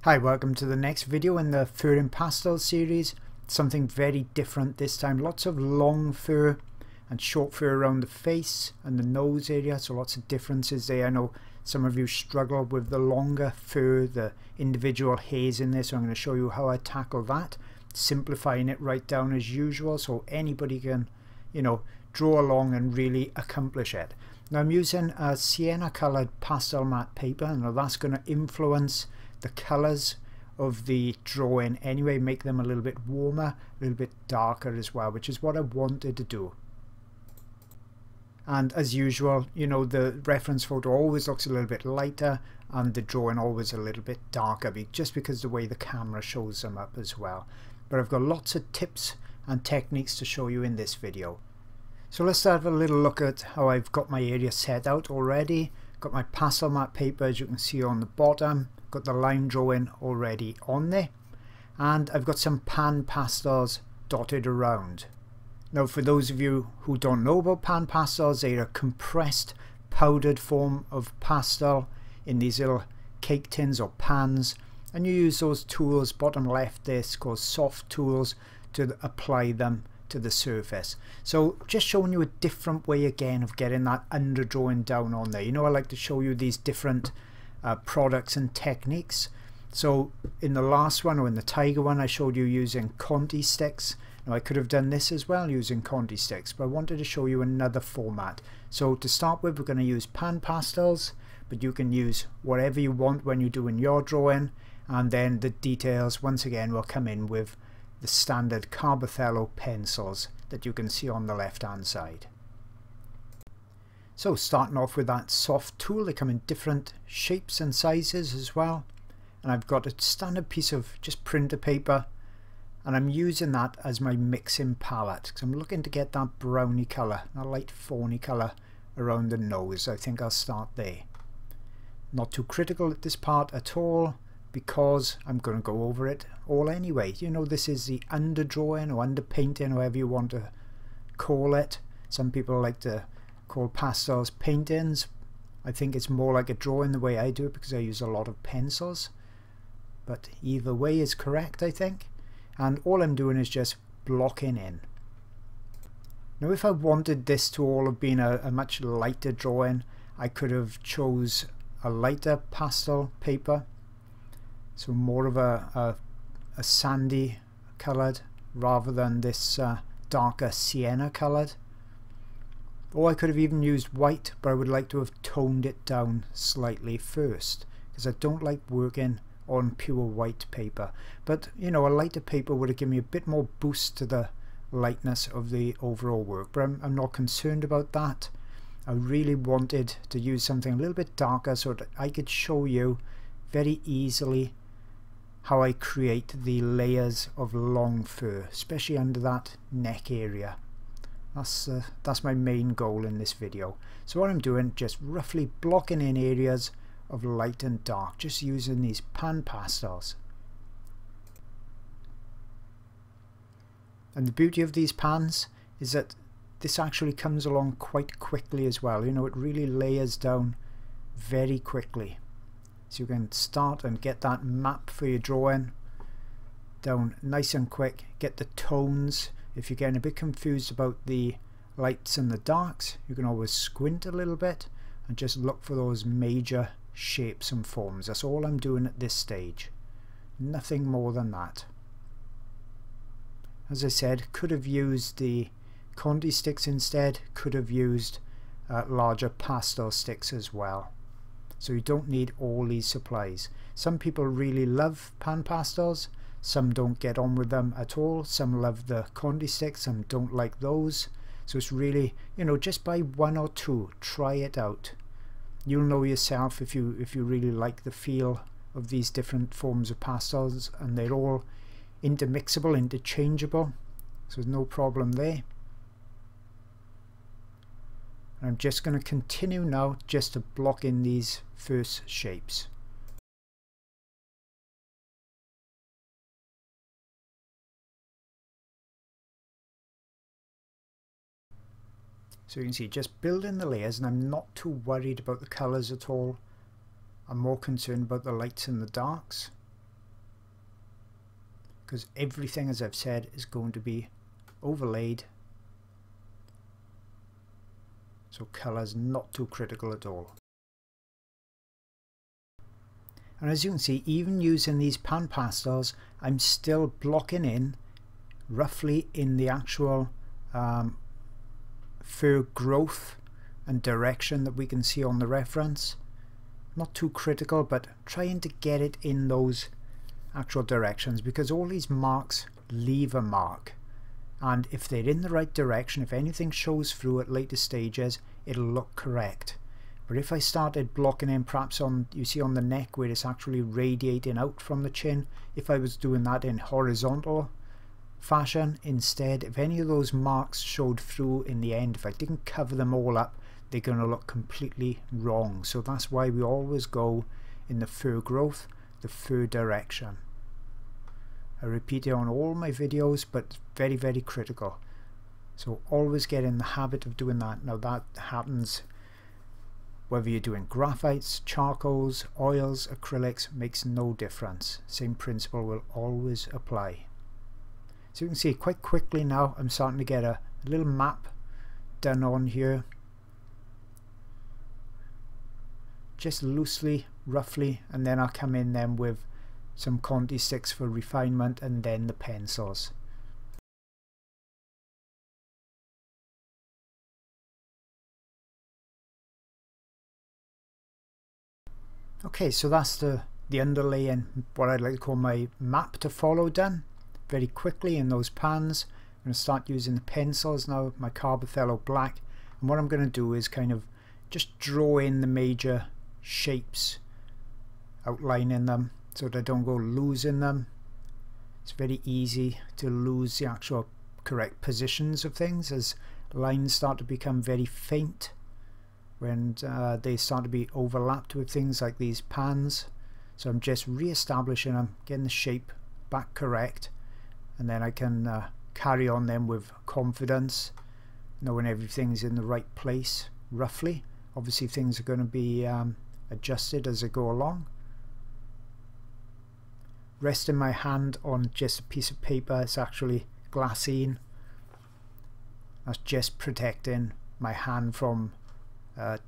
Hi, welcome to the next video in the Fur in Pastel series. Something very different this time. Lots of long fur and short fur around the face and the nose area, so lots of differences there. I know some of you struggle with the longer fur, the individual hairs in this, so I'm going to show you how I tackle that, simplifying it right down as usual so anybody can, draw along and really accomplish it. Now I'm using a sienna coloured pastel matte paper, and that's going to influence the colours of the drawing anyway, make them a little bit warmer, a little bit darker as well, which is what I wanted to do. And as usual, the reference photo always looks a little bit lighter and the drawing always a little bit darker, just because the way the camera shows them up as well. But I've got lots of tips and techniques to show you in this video. So let's have a little look at how I've got my area set out already. Got my pastel matte paper, as you can see on the bottom. Got the line drawing already on there, and I've got some pan pastels dotted around. Now for those of you who don't know about pan pastels, they're a compressed powdered form of pastel in these little cake tins or pans, and you use those tools bottom left there, it's called soft tools, to apply them to the surface. So just showing you a different way again of getting that underdrawing down on there. I like to show you these different products and techniques. So in the last one, or in the tiger one, I showed you using Conti sticks. Now I could have done this as well using Conti sticks, but I wanted to show you another format. So to start with, we're going to use pan pastels, but you can use whatever you want when you're doing your drawing, and then the details once again will come in with the standard Carbothello pencils that you can see on the left hand side. So starting off with that soft tool, they come in different shapes and sizes as well, and I've got a standard piece of just printer paper, and I'm using that as my mixing palette because I'm looking to get that browny colour, that light fawny colour around the nose. I think I'll start there. Not too critical at this part at all, because I'm going to go over it all anyway. This is the underdrawing or underpainting, however you want to call it. Some people like to call pastels paintings. I think it's more like a drawing the way I do it because I use a lot of pencils, but either way is correct, I think. And all I'm doing is just blocking in. Now if I wanted this to all have been a much lighter drawing, I could have chose a lighter pastel paper, so more of a sandy coloured rather than this darker sienna coloured. Or I could have even used white, but I would like to have toned it down slightly first, because I don't like working on pure white paper. But a lighter paper would have given me a bit more boost to the lightness of the overall work, but I'm not concerned about that. I really wanted to use something a little bit darker so that I could show you very easily how I create the layers of long fur, especially under that neck area. That's my main goal in this video. So what I'm doing, just roughly blocking in areas of light and dark, just using these pan pastels. And the beauty of these pans is that this actually comes along quite quickly as well. It really layers down very quickly. So you can start and get that map for your drawing down nice and quick. Get the tones. If you're getting a bit confused about the lights and the darks, you can always squint a little bit and just look for those major shapes and forms. That's all I'm doing at this stage. Nothing more than that. As I said, could have used the Conti sticks instead, could have used larger pastel sticks as well. So you don't need all these supplies. Some people really love pan pastels, some don't get on with them at all, some love the Conti sticks, some don't like those. So it's really, just buy one or two, try it out. You'll know yourself if you really like the feel of these different forms of pastels, and they're all intermixable, interchangeable, so there's no problem there. I'm just going to continue now just to block in these first shapes. So you can see just building the layers, and I'm not too worried about the colours at all. I'm more concerned about the lights and the darks. because everything, as I've said, is going to be overlaid, so colour's not too critical at all. And as you can see, even using these pan pastels, I'm still blocking in roughly in the actual fur growth and direction that we can see on the reference. Not too critical, but trying to get it in those actual directions, because all these marks leave a mark, and if they're in the right direction, if anything shows through at later stages, it'll look correct. But if I started blocking in perhaps on, you see on the neck where it's actually radiating out from the chin, if I was doing that in horizontal fashion instead, if any of those marks showed through in the end, if I didn't cover them all up, they're going to look completely wrong. So that's why we always go in the fur growth, the fur direction. I repeat it on all my videos, but very, very critical. So always get in the habit of doing that. Now that happens whether you're doing graphites, charcoals, oils, acrylics, makes no difference. Same principle will always apply. So you can see quite quickly now I'm starting to get a little map done on here. Just loosely, roughly, and then I'll come in then with some Conti sticks for refinement and then the pencils. Okay, so that's the underlay and what I'd like to call my map to follow done. Very quickly in those pans, I'm going to start using the pencils now, my Carbothello black, and what I'm going to do is kind of just draw in the major shapes, outlining them so that I don't go losing them. It's very easy to lose the actual correct positions of things as lines start to become very faint when they start to be overlapped with things like these pans. So I'm just re-establishing them, getting the shape back correct, and then I can carry on then with confidence, knowing everything's in the right place roughly. Obviously things are going to be adjusted as I go along. Resting my hand on just a piece of paper, it's actually glassine. That's just protecting my hand from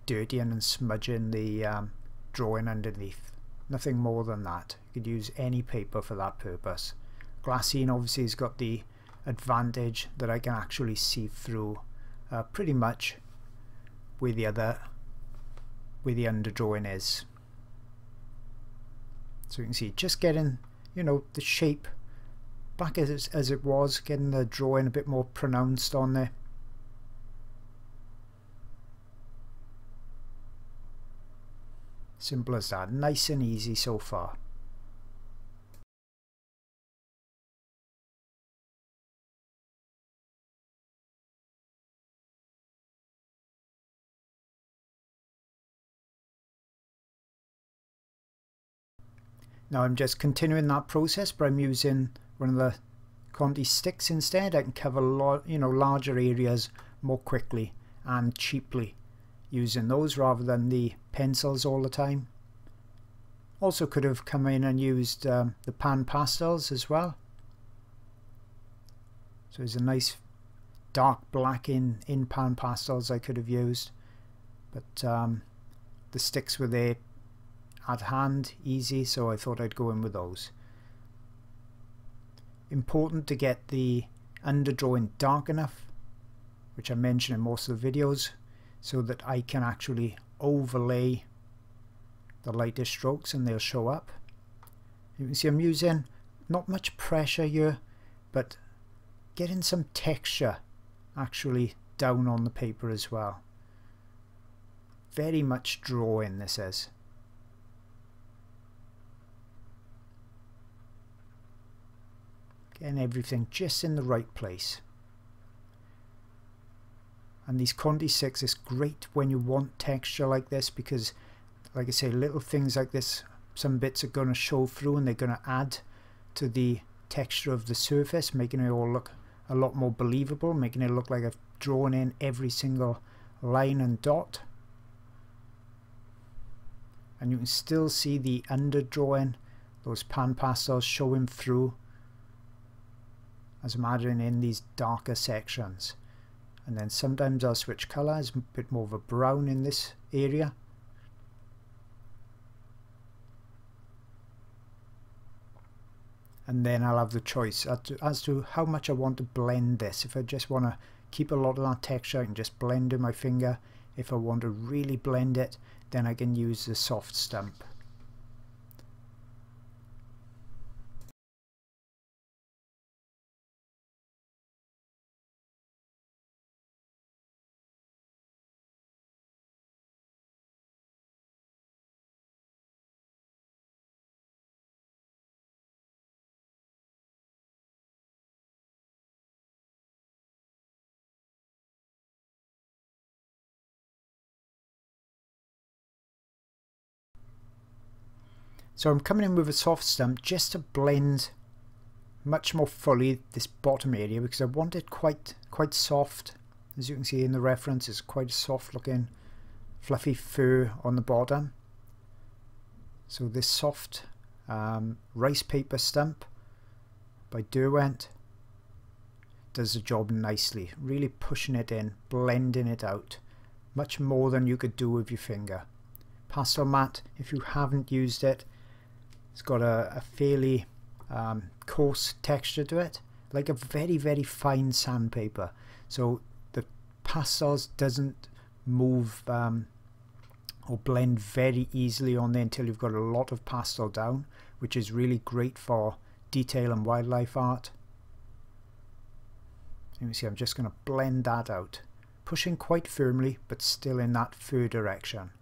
dirtying and smudging the drawing underneath. Nothing more than that. You could use any paper for that purpose. Glassine obviously has got the advantage that I can actually see through pretty much where the underdrawing is. So you can see just getting, you know, the shape back as it was, getting the drawing a bit more pronounced on there. Simple as that, nice and easy so far. Now I'm just continuing that process, but I'm using one of the Conti sticks instead. I can cover larger areas more quickly and cheaply using those rather than the pencils all the time. Also could have come in and used the pan pastels as well. So there's a nice dark black in pan pastels I could have used, but the sticks were there at hand, easy, so I thought I'd go in with those. Important to get the underdrawing dark enough, which I mentioned in most of the videos, so that I can actually overlay the lighter strokes and they'll show up. You can see I'm using not much pressure here, but getting some texture actually down on the paper as well. Very much drawing this is. Getting everything just in the right place. And these Conti 6 is great when you want texture like this, because like I say, little things like this, some bits are going to show through and they're going to add to the texture of the surface, making it all look a lot more believable, making it look like I've drawn in every single line and dot. And you can still see the underdrawing, those pan pastels showing through as I'm adding in these darker sections. And then sometimes I'll switch colours, a bit more of a brown in this area. And then I'll have the choice as to how much I want to blend this. If I just want to keep a lot of that texture, I can just blend in my finger. If I want to really blend it, then I can use the soft stump. So I'm coming in with a soft stump just to blend much more fully this bottom area, because I want it quite soft. As you can see in the reference, it's quite a soft looking fluffy fur on the bottom. So this soft rice paper stump by Derwent does the job nicely, really pushing it in, blending it out, much more than you could do with your finger. Pastel mat, if you haven't used it, it's got a fairly coarse texture to it, like a very fine sandpaper. So the pastels doesn't move or blend very easily on there until you've got a lot of pastel down, which is really great for detail and wildlife art. You can see I'm just going to blend that out, pushing quite firmly but still in that fur direction.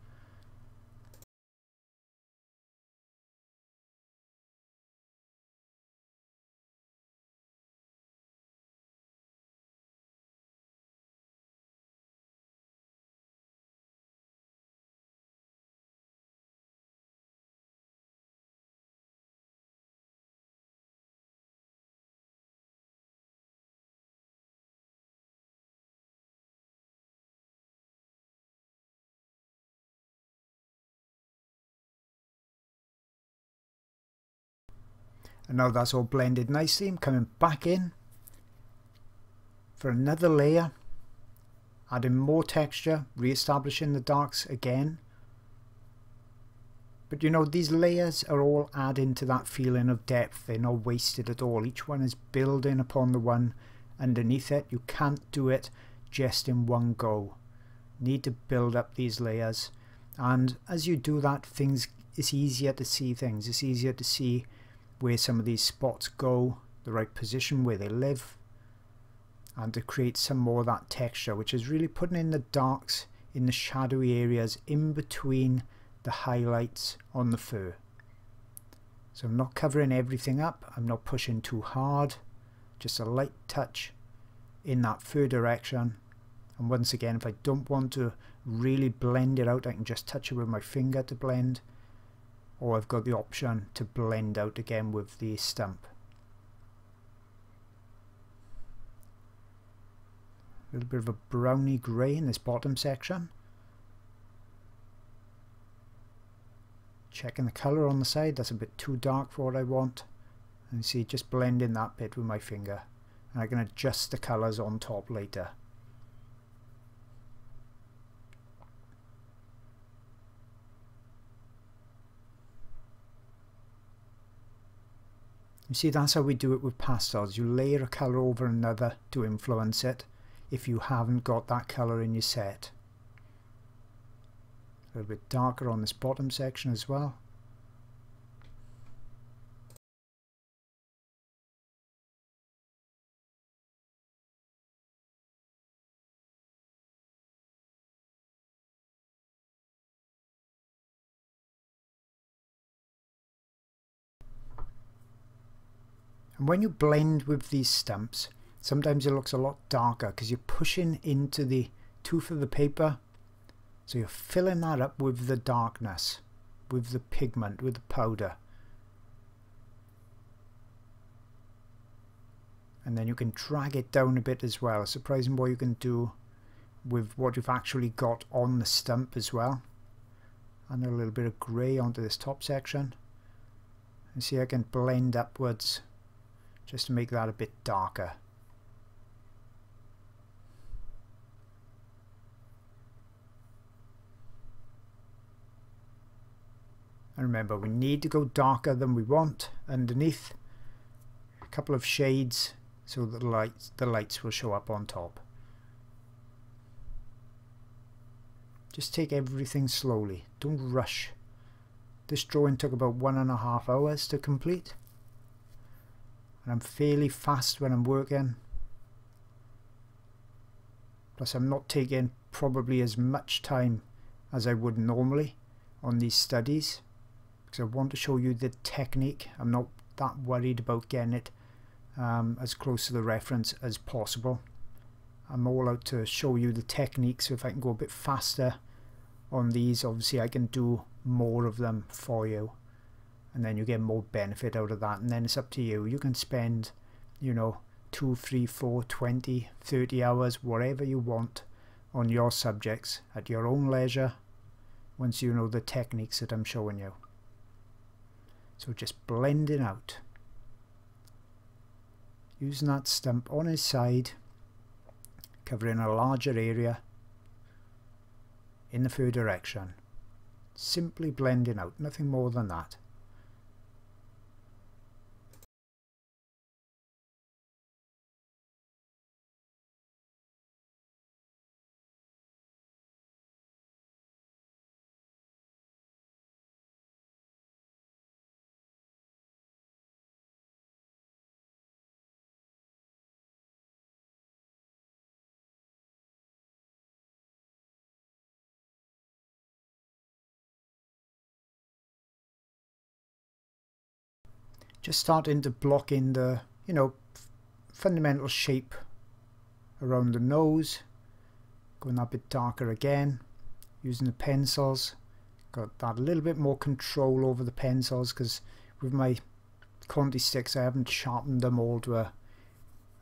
And now that's all blended nicely, I'm coming back in for another layer, adding more texture, re-establishing the darks again. But you know, these layers are all adding to that feeling of depth. They're not wasted at all. Each one is building upon the one underneath it. You can't do it just in one go. You need to build up these layers, and as you do that, it's easier to see things. It's easier to see where some of these spots go, the right position where they live, and to create some more of that texture, which is really putting in the darks in the shadowy areas in between the highlights on the fur. So I'm not covering everything up, I'm not pushing too hard, just a light touch in that fur direction. And once again, if I don't want to really blend it out, I can just touch it with my finger to blend, or I've got the option to blend out again with the stump. A little bit of a browny grey in this bottom section. Checking the colour on the side, that's a bit too dark for what I want. And you see, just blending that bit with my finger. And I can adjust the colours on top later. You see, that's how we do it with pastels. You layer a colour over another to influence it if you haven't got that colour in your set. A little bit darker on this bottom section as well. And when you blend with these stumps, sometimes it looks a lot darker because you're pushing into the tooth of the paper. So you're filling that up with the darkness, with the pigment, with the powder. And then you can drag it down a bit as well. It's surprising what you can do with what you've actually got on the stump as well. And a little bit of grey onto this top section. And see, I can blend upwards just to make that a bit darker. And remember, we need to go darker than we want underneath. A couple of shades so that the lights will show up on top. Just take everything slowly, don't rush. This drawing took about 1.5 hours to complete. And I'm fairly fast when I'm working. Plus I'm not taking probably as much time as I would normally on these studies, because I want to show you the technique. I'm not that worried about getting it as close to the reference as possible. I'm all out to show you the technique, so if I can go a bit faster on these, obviously I can do more of them for you, and then you get more benefit out of that. And then it's up to you. You can spend, you know, 2, 3, 4, 20, 30 hours, whatever you want on your subjects at your own leisure once you know the techniques that I'm showing you. So just blending out, using that stump on his side, covering a larger area in the fur direction. Simply blending out, nothing more than that. Just starting to block in the, you know, fundamental shape around the nose. Going that bit darker again, using the pencils. Got that a little bit more control over the pencils, because with my Conti sticks I haven't sharpened them all to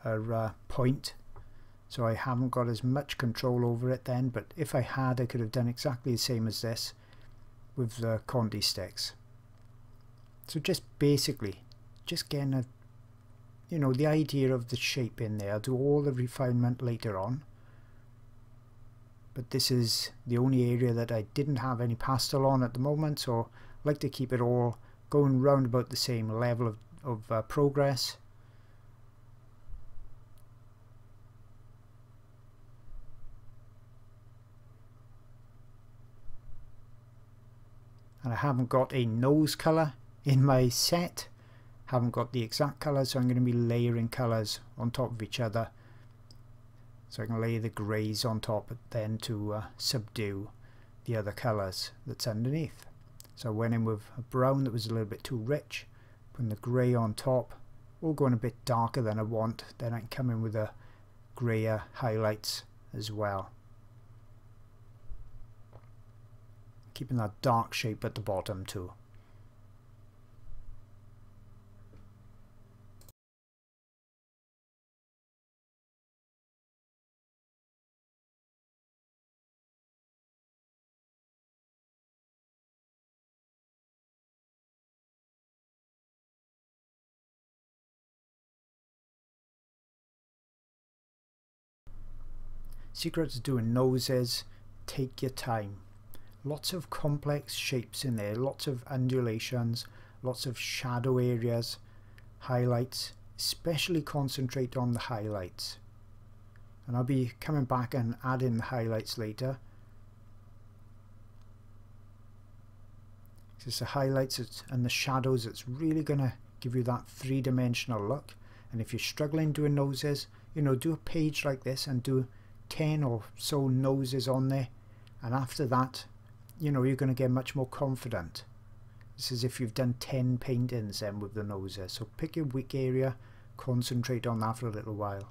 a point, so I haven't got as much control over it then. But if I had, I could have done exactly the same as this with the Conti sticks. So just basically just getting a, you know, the idea of the shape in there. I'll do all the refinement later on, but this is the only area that I didn't have any pastel on at the moment, so I like to keep it all going round about the same level of progress. And I haven't got a nose colour in my set, haven't got the exact colour, so I'm going to be layering colours on top of each other. So I can lay the greys on top then to subdue the other colours that's underneath. So I went in with a brown that was a little bit too rich, putting the grey on top, all going a bit darker than I want. Then I can come in with a greyer highlights as well, keeping that dark shape at the bottom too. Secret to doing noses, take your time. Lots of complex shapes in there, lots of undulations, lots of shadow areas, highlights. Especially concentrate on the highlights. And I'll be coming back and adding the highlights later. It's the highlights and the shadows that's really going to give you that three-dimensional look. And if you're struggling doing noses, you know, do a page like this and do 10 or so noses on there, and after that, you know, you're going to get much more confident. This is if you've done 10 paintings then with the noses. So pick your weak area, concentrate on that for a little while.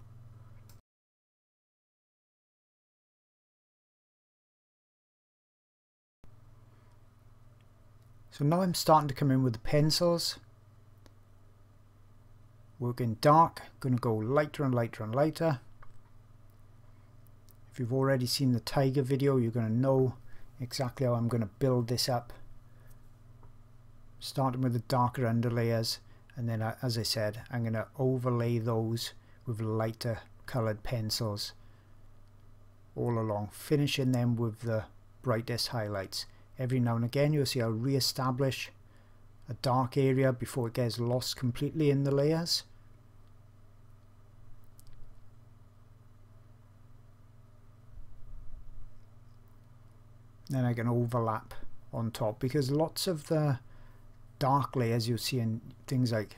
So now I'm starting to come in with the pencils, working dark, going to go lighter and lighter and lighter. If you've already seen the tiger video, you're going to know exactly how I'm going to build this up. Starting with the darker underlayers and then as I said, I'm going to overlay those with lighter coloured pencils all along, finishing them with the brightest highlights. Every now and again you'll see I'll re-establish a dark area before it gets lost completely in the layers. Then I can overlap on top, because lots of the dark layers you'll see in things like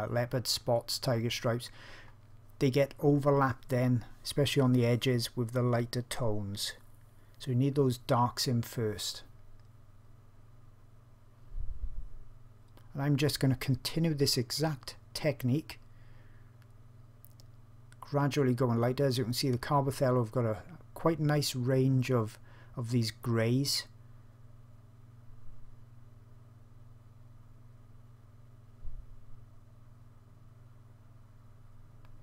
leopard spots, tiger stripes, they get overlapped then, especially on the edges, with the lighter tones. So you need those darks in first. And I'm just going to continue this exact technique, gradually going lighter. As you can see, the Carbothello have got a quite nice range of these greys.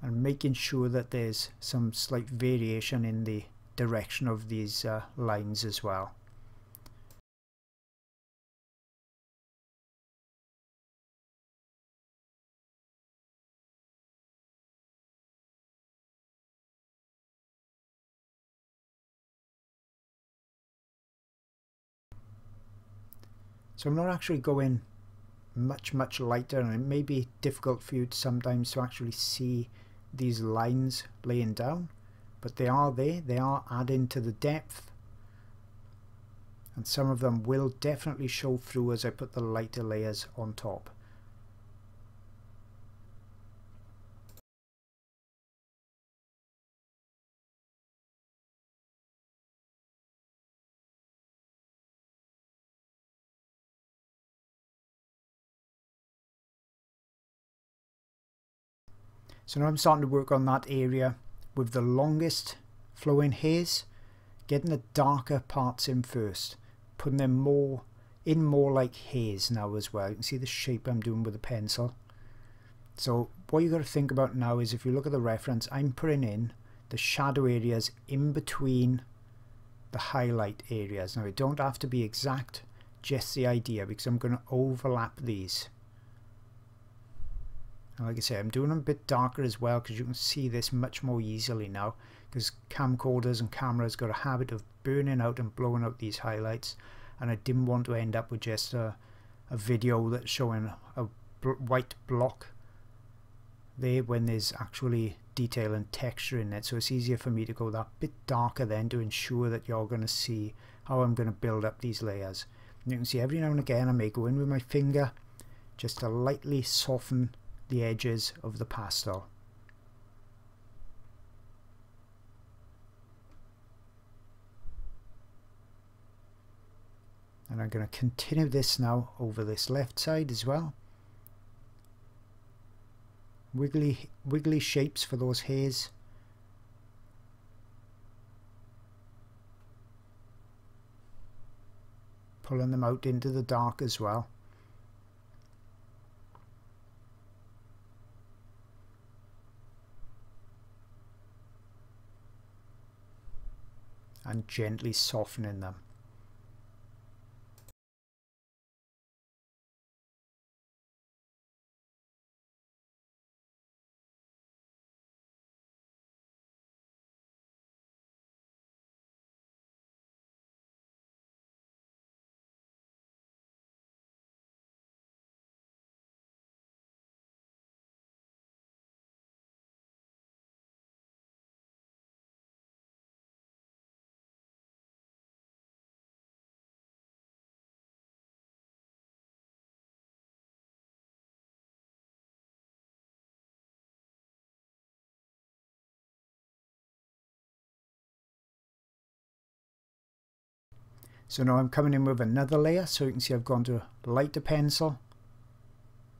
And making sure that there's some slight variation in the direction of these lines as well. So I'm not actually going much lighter, and it may be difficult for you sometimes to actually see these lines laying down, but they are there, they are adding to the depth, and some of them will definitely show through as I put the lighter layers on top. So now I'm starting to work on that area with the longest flowing hairs, getting the darker parts in first, putting them more like hairs now as well. You can see the shape I'm doing with the pencil. So what you got to think about now is, if you look at the reference, I'm putting in the shadow areas in between the highlight areas. Now it don't have to be exact, just the idea, because I'm going to overlap these. And like I say, I'm doing them a bit darker as well, because you can see this much more easily now, because camcorders and cameras got a habit of burning out and blowing out these highlights, and I didn't want to end up with just a video that's showing a white block there when there's actually detail and texture in it. So it's easier for me to go that bit darker then, to ensure that you're going to see how I'm going to build up these layers. And you can see every now and again I may go in with my finger just to lightly soften the edges of the pastel. And I'm going to continue this now over this left side as well. Wiggly shapes for those hairs. Pulling them out into the dark as well. And gently softening them. So now I'm coming in with another layer, so you can see I've gone to a lighter pencil.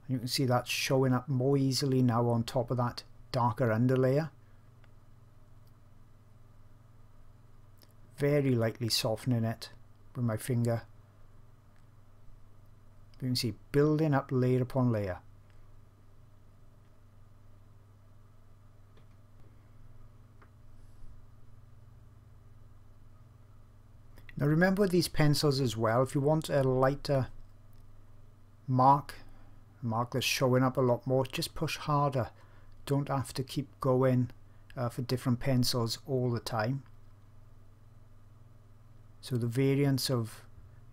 And you can see that's showing up more easily now on top of that darker underlayer. Very lightly softening it with my finger. You can see building up layer upon layer. Now remember with these pencils as well, if you want a lighter mark mark that's showing up a lot more, just push harder. Don't have to keep going for different pencils all the time. So the variance of,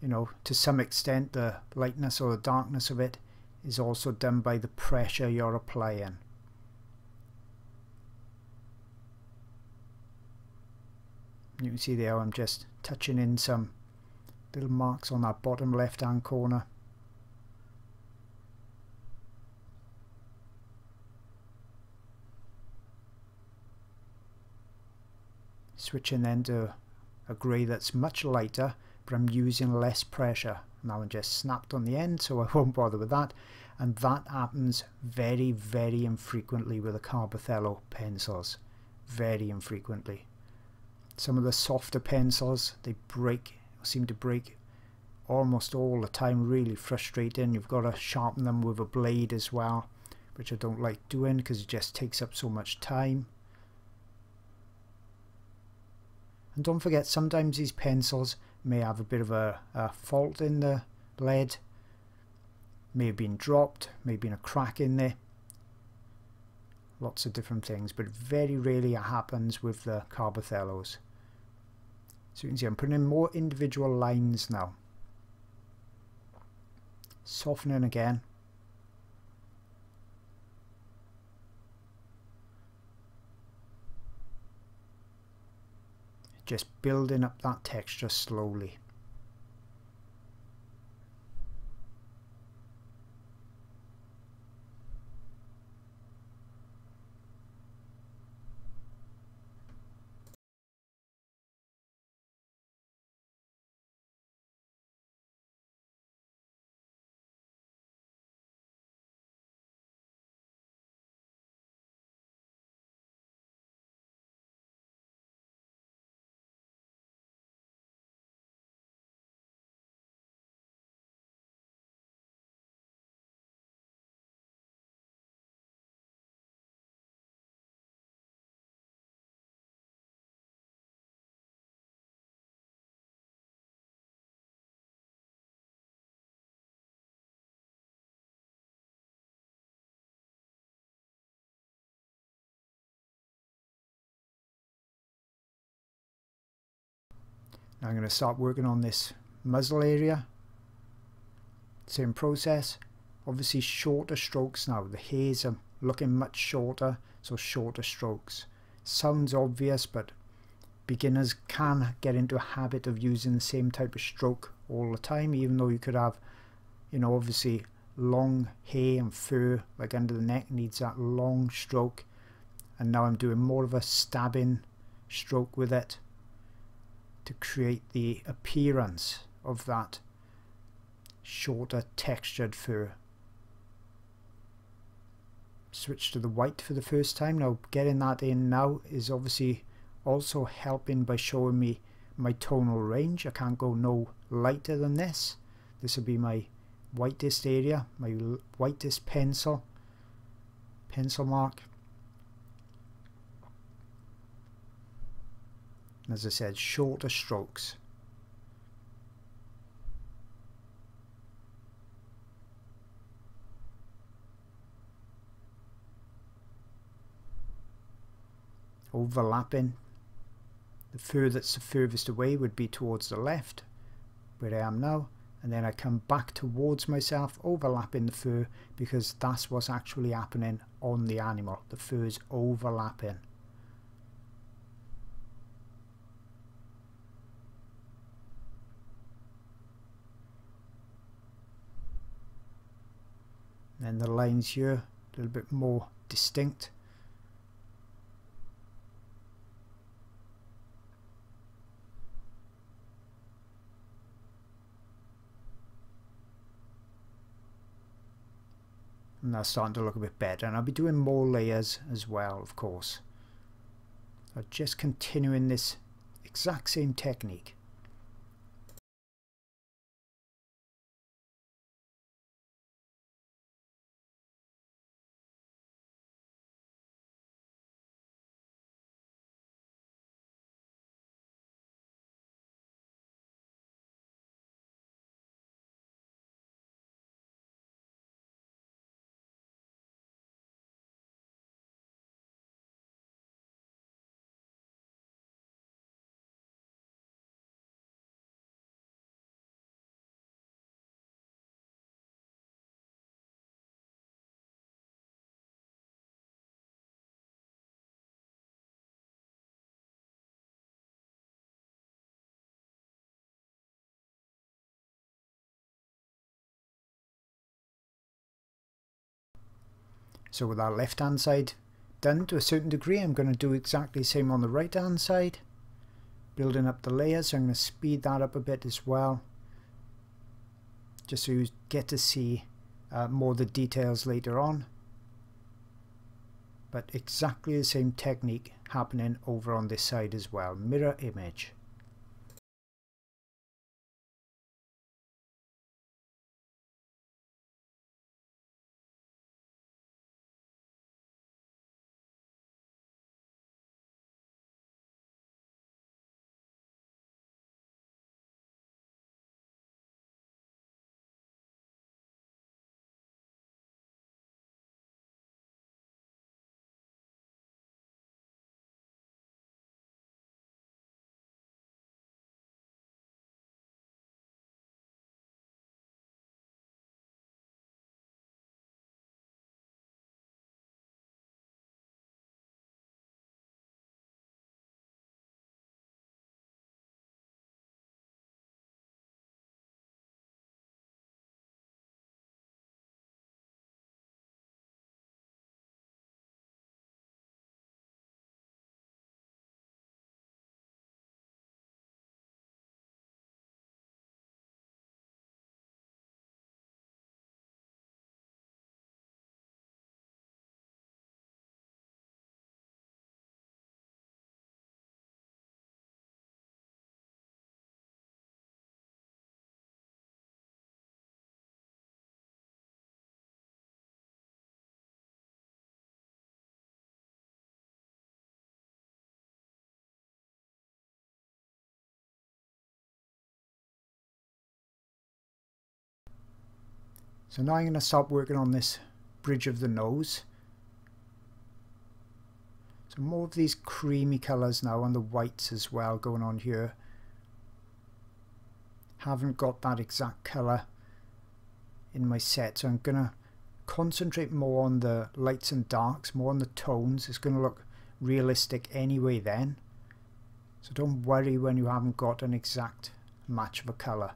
you know, to some extent the lightness or the darkness of it is also done by the pressure you're applying. You can see there I'm just touching in some little marks on that bottom left hand corner. Switching then to a grey that's much lighter, but I'm using less pressure. Now I'm just snapped on the end, so I won't bother with that. And that happens very, very infrequently with the Carbothello pencils. Very infrequently. Some of the softer pencils, they seem to break almost all the time. Really frustrating. You've got to sharpen them with a blade as well, which I don't like doing because it just takes up so much time. And don't forget, sometimes these pencils may have a bit of a fault in the lead. May have been dropped, may have been a crack in there. Lots of different things, but very rarely it happens with the Carbothellos. So you can see I'm putting in more individual lines now. Softening again. Just building up that texture slowly. Now I'm going to start working on this muzzle area. Same process. Obviously shorter strokes now. The hairs are looking much shorter, so shorter strokes. Sounds obvious, but beginners can get into a habit of using the same type of stroke all the time, even though you could have, you know, obviously long hair and fur, like under the neck needs that long stroke. And now I'm doing more of a stabbing stroke with it to create the appearance of that shorter textured fur. Switch to the white for the first time. Now getting that in now is obviously also helping by showing me my tonal range. I can't go no lighter than this. This will be my whitest area, my whitest pencil mark. As I said, shorter strokes. Overlapping. The fur that's the furthest away would be towards the left, where I am now, and then I come back towards myself, overlapping the fur, because that's what's actually happening on the animal. The fur's overlapping. And the lines here a little bit more distinct. And that's starting to look a bit better, and I'll be doing more layers as well, of course. So just continuing this exact same technique. So with our left hand side done to a certain degree, I'm going to do exactly the same on the right hand side, building up the layers. So I'm going to speed that up a bit as well, just so you get to see more of the details later on. But exactly the same technique happening over on this side as well, mirror image. So now I'm going to start working on this bridge of the nose. So more of these creamy colours now, and the whites as well going on here. Haven't got that exact colour in my set, so I'm going to concentrate more on the lights and darks, more on the tones. It's going to look realistic anyway then. So don't worry when you haven't got an exact match of a colour.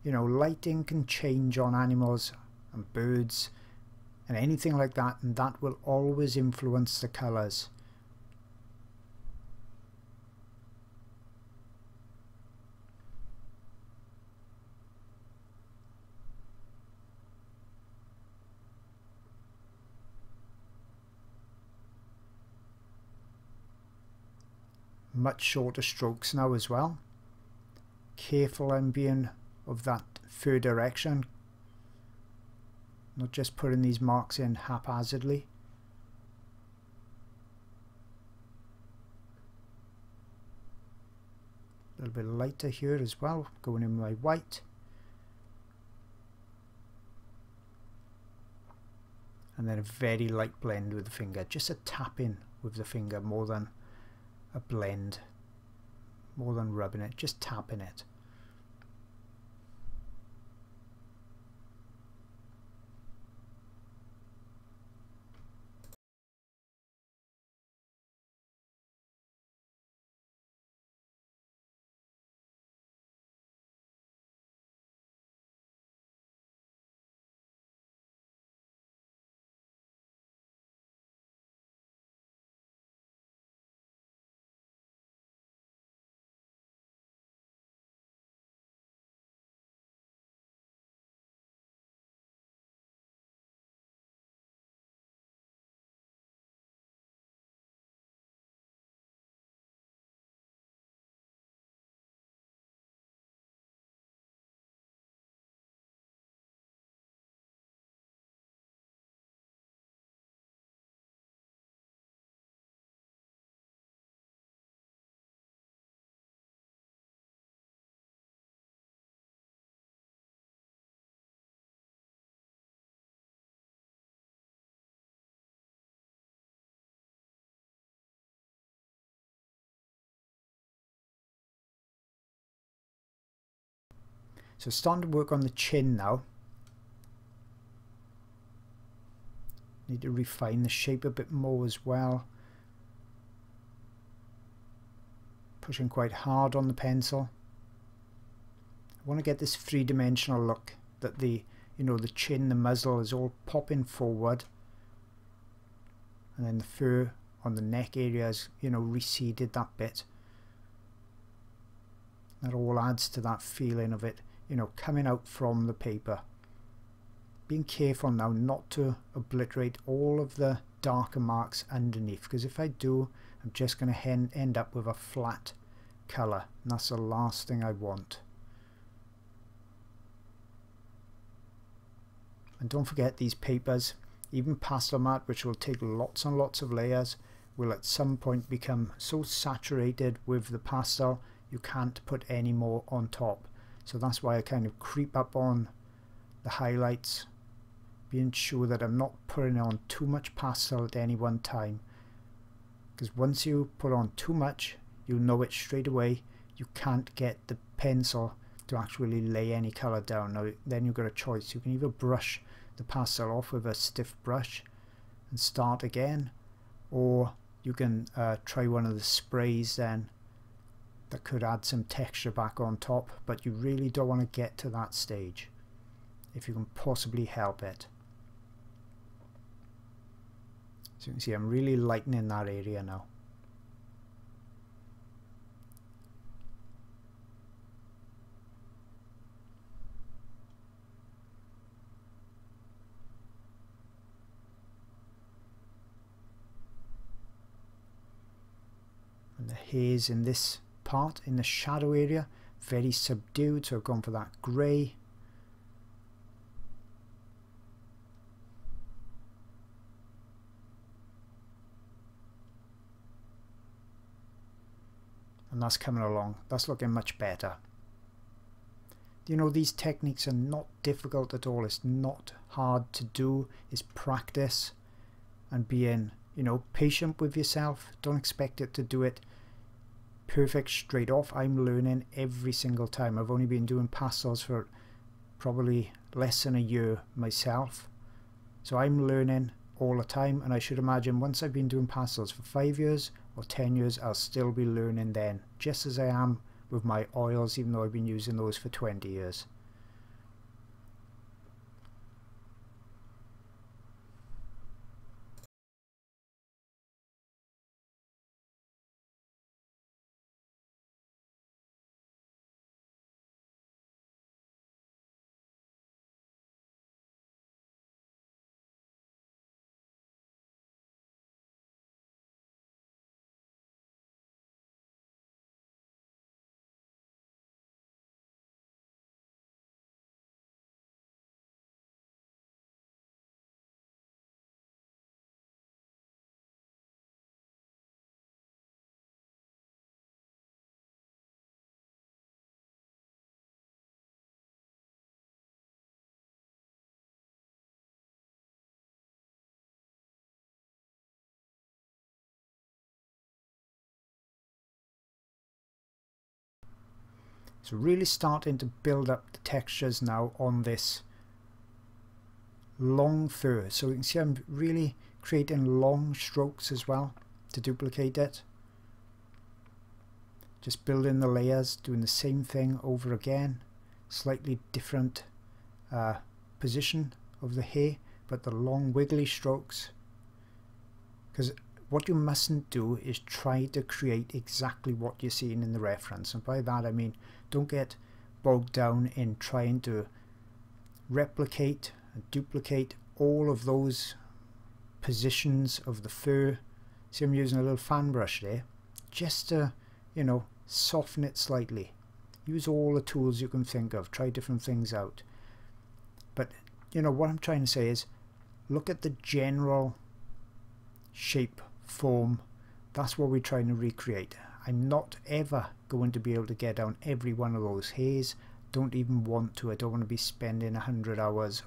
You know, lighting can change on animals and birds and anything like that, and that will always influence the colours. Much shorter strokes now as well. Careful I'm being of that third direction, not just putting these marks in haphazardly. A little bit lighter here as well, going in my white. And then a very light blend with the finger, just a tapping with the finger more than a blend, more than rubbing it, just tapping it. So starting to work on the chin now. Need to refine the shape a bit more as well. Pushing quite hard on the pencil. I want to get this three-dimensional look that the you know, the chin, the muzzle is all popping forward, and then the fur on the neck area has, you know, receded that bit. That all adds to that feeling of it, you know, coming out from the paper. Being careful now not to obliterate all of the darker marks underneath, because if I do, I'm just going to end up with a flat colour, and that's the last thing I want. And don't forget, these papers, even pastel mat, which will take lots and lots of layers, will at some point become so saturated with the pastel you can't put any more on top. So that's why I kind of creep up on the highlights, being sure that I'm not putting on too much pastel at any one time, because once you put on too much, you'll know it straight away. You can't get the pencil to actually lay any colour down. Now then you've got a choice. You can either brush the pastel off with a stiff brush and start again, or you can try one of the sprays then that could add some texture back on top, but you really don't want to get to that stage if you can possibly help it. So you can see I'm really lightening that area now. And the haze in this part, in the shadow area, very subdued, so I've gone for that grey. And that's coming along. That's looking much better. You know, these techniques are not difficult at all. It's not hard to do. It's practice and being, you know, patient with yourself. Don't expect it to do it perfect straight off. I'm learning every single time. I've only been doing pastels for probably less than a year myself, so I'm learning all the time, and I should imagine once I've been doing pastels for 5 years or 10 years, I'll still be learning then, just as I am with my oils, even though I've been using those for 20 years. So really starting to build up the textures now on this long fur. So you can see I'm really creating long strokes as well to duplicate it. Just building the layers, doing the same thing over again. Slightly different position of the hair, but the long wiggly strokes. Because what you mustn't do is try to create exactly what you're seeing in the reference. And by that I mean, don't get bogged down in trying to replicate and duplicate all of those positions of the fur. See, I'm using a little fan brush there just to, you know, soften it slightly. Use all the tools you can think of, try different things out. But you know what I'm trying to say is, look at the general shape, form. That's what we're trying to recreate. I'm not ever going to be able to get down every one of those hairs. Don't even want to. I don't want to be spending 100 hours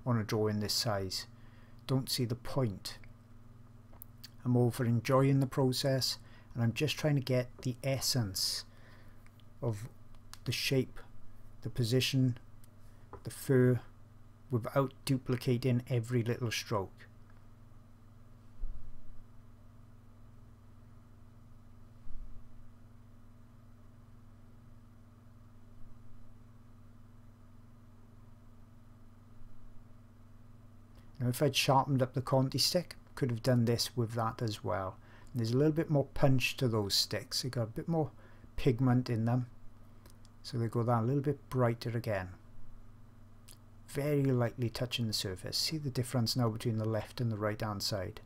on a drawing this size. Don't see the point. I'm all for enjoying the process, and I'm just trying to get the essence of the shape, the position, the fur, without duplicating every little stroke. Now if I'd sharpened up the Conti stick, could have done this with that as well. And there's a little bit more punch to those sticks. They got a bit more pigment in them, so they go that a little bit brighter again. Very lightly touching the surface. See the difference now between the left and the right hand side.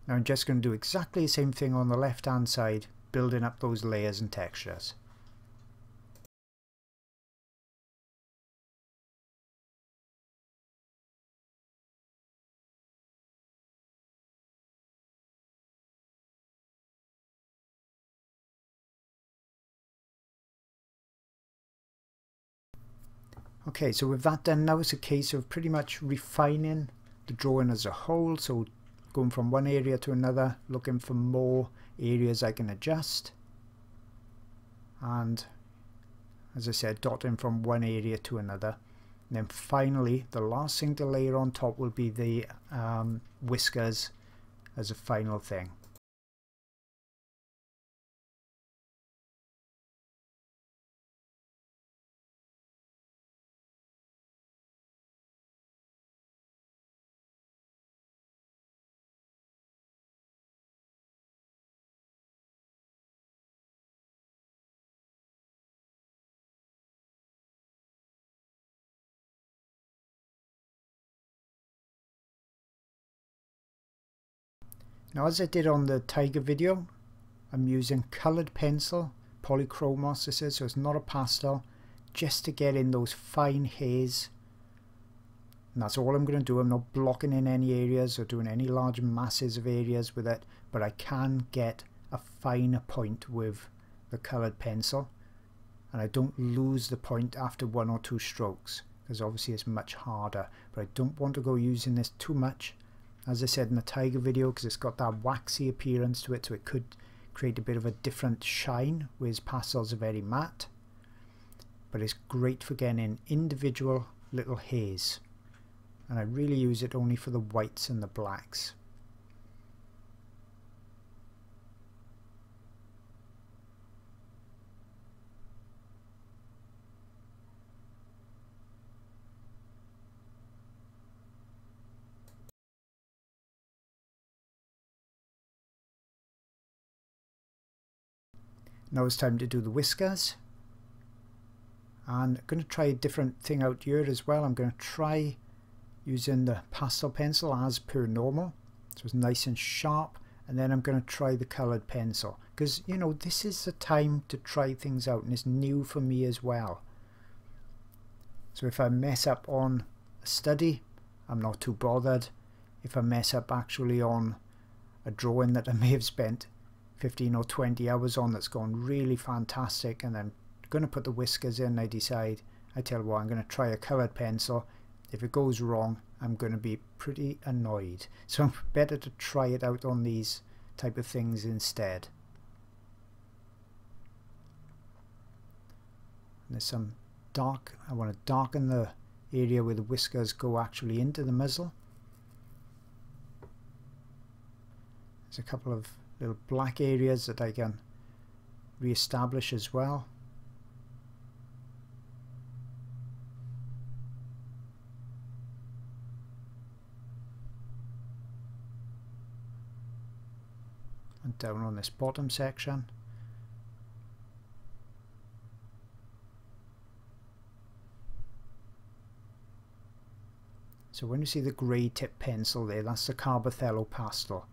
Now I'm just going to do exactly the same thing on the left hand side, building up those layers and textures. Okay, so with that done, now it's a case of pretty much refining the drawing as a whole, so going from one area to another, looking for more areas I can adjust, and as I said, dotting from one area to another. And then finally, the last thing to layer on top will be the whiskers as a final thing. Now, as I did on the tiger video, I'm using coloured pencil, polychromos this is, so it's not a pastel, just to get in those fine haze. And that's all I'm going to do. I'm not blocking in any areas or doing any large masses of areas with it, but I can get a finer point with the coloured pencil, and I don't lose the point after one or two strokes, because obviously it's much harder. But I don't want to go using this too much, as I said in the tiger video, because it's got that waxy appearance to it, so it could create a bit of a different shine, whereas pastels are very matte. But it's great for getting individual little haze, and I really use it only for the whites and the blacks. Now it's time to do the whiskers, and I'm going to try a different thing out here as well. I'm going to try using the pastel pencil as per normal, so it's nice and sharp, and then I'm going to try the coloured pencil, because you know, this is the time to try things out, and it's new for me as well. So if I mess up on a study, I'm not too bothered. If I mess up actually on a drawing that I may have spent 15 or 20 hours on that's gone really fantastic, and I'm going to put the whiskers in, I tell you what, I'm going to try a coloured pencil. If it goes wrong, I'm going to be pretty annoyed. So better to try it out on these type of things instead. And there's some dark, I want to darken the area where the whiskers go actually into the muzzle. There's a couple of little black areas that I can re-establish as well. And down on this bottom section. So when you see the grey tip pencil there, that's the Carbothello pastel.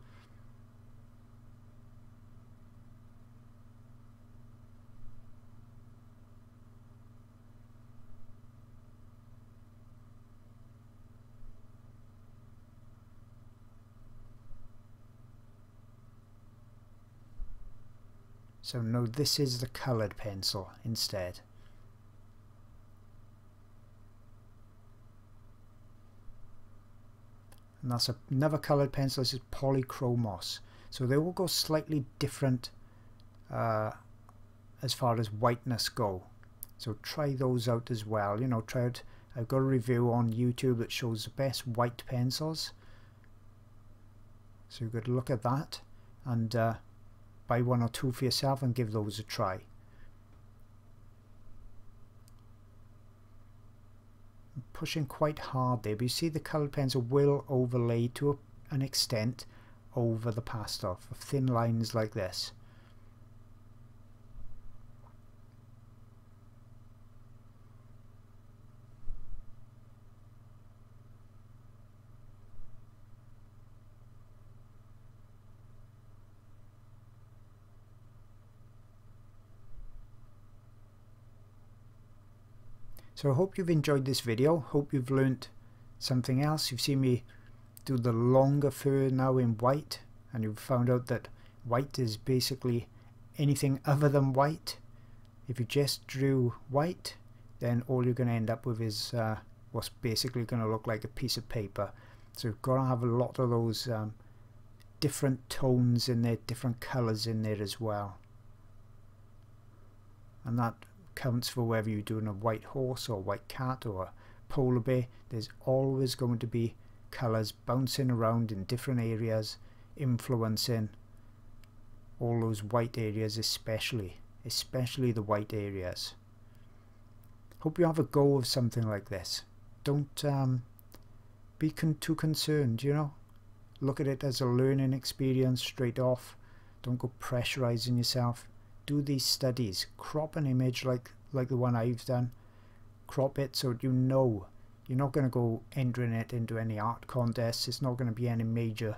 So no, this is the coloured pencil instead. And that's another coloured pencil. This is polychromos. So they all go slightly different as far as whiteness go. So try those out as well. You know, try out. I've got a review on YouTube that shows the best white pencils. So you've got to look at that and buy one or two for yourself and give those a try. I'm pushing quite hard there, but you see the coloured pencil will overlay to an extent over the pastel for thin lines like this. So I hope you've enjoyed this video. Hope you've learnt something else. You've seen me do the longer fur now in white, and you've found out that white is basically anything other than white. If you just drew white, then all you're going to end up with is what's basically going to look like a piece of paper. So you've got to have a lot of those different tones in there, different colours in there as well. And that counts for whether you're doing a white horse or a white cat or a polar bear. There's always going to be colours bouncing around in different areas, influencing all those white areas, especially the white areas. Hope you have a go of something like this. Don't be too concerned, you know. Look at it as a learning experience straight off. Don't go pressurizing yourself. Do these studies. Crop an image like the one I've done. Crop it so you know you're not going to go entering it into any art contests. It's not going to be any major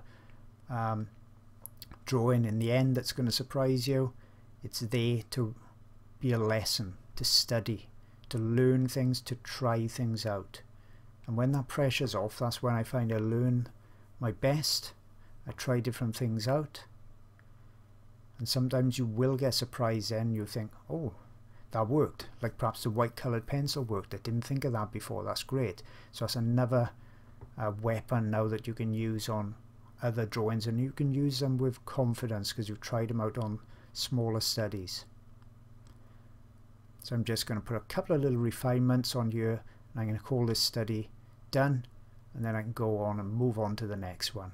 drawing in the end that's going to surprise you. It's there to be a lesson, to study, to learn things, to try things out. And when that pressure's off, that's when I find I learn my best. I try different things out. And sometimes you will get surprised then. You think, oh, that worked. Like perhaps the white coloured pencil worked. I didn't think of that before. That's great. So that's another weapon now that you can use on other drawings, and you can use them with confidence because you've tried them out on smaller studies. So I'm just going to put a couple of little refinements on here, and I'm going to call this study done, and then I can go on and move on to the next one.